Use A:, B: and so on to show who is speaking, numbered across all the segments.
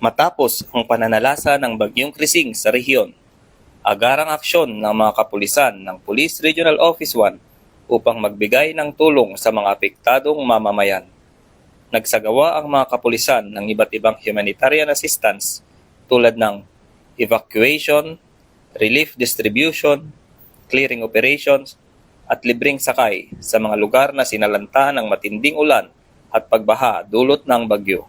A: Matapos ang pananalasa ng Bagyong Krising sa rehiyon, agarang aksyon ng mga kapulisan ng Police Regional Office 1 upang magbigay ng tulong sa mga apektadong mamamayan. Nagsagawa ang mga kapulisan ng iba't ibang humanitarian assistance tulad ng evacuation, relief distribution, clearing operations, at libreng sakay sa mga lugar na sinalanta ng matinding ulan at pagbaha dulot ng bagyo.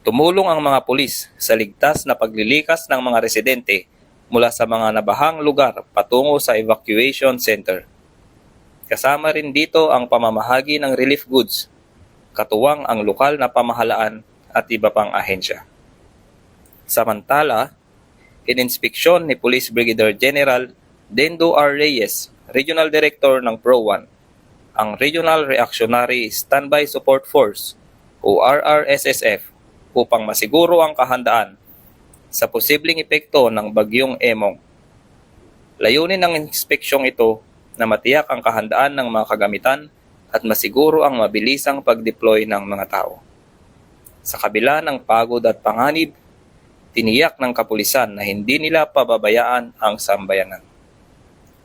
A: Tumulong ang mga pulis sa ligtas na paglilikas ng mga residente mula sa mga nabahang lugar patungo sa evacuation center. Kasama rin dito ang pamamahagi ng relief goods, katuwang ang lokal na pamahalaan at iba pang ahensya. Samantala, ininspeksyon ni Police Brigadier General Dendo R. Reyes, Regional Director ng PRO-1, ang Regional Reactionary Standby Support Force o RRSSF upang masiguro ang kahandaan sa posibleng epekto ng Bagyong Emong. Layunin ng inspeksyong ito na matiyak ang kahandaan ng mga kagamitan at masiguro ang mabilisang pag-deploy ng mga tao. Sa kabila ng pagod at panganib, tiniyak ng kapulisan na hindi nila pababayaan ang sambayanan.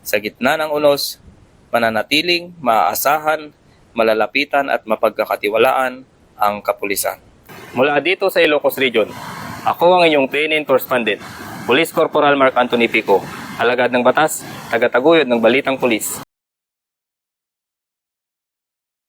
A: Sa gitna ng unos, mananatiling, maaasahan, malalapitan at mapagkakatiwalaan ang kapulisan. Mula dito sa Ilocos Region, ako ang inyong training correspondent, Police Corporal Mark Anthony Pico, alagad ng batas, tagataguyod ng Balitang Pulis.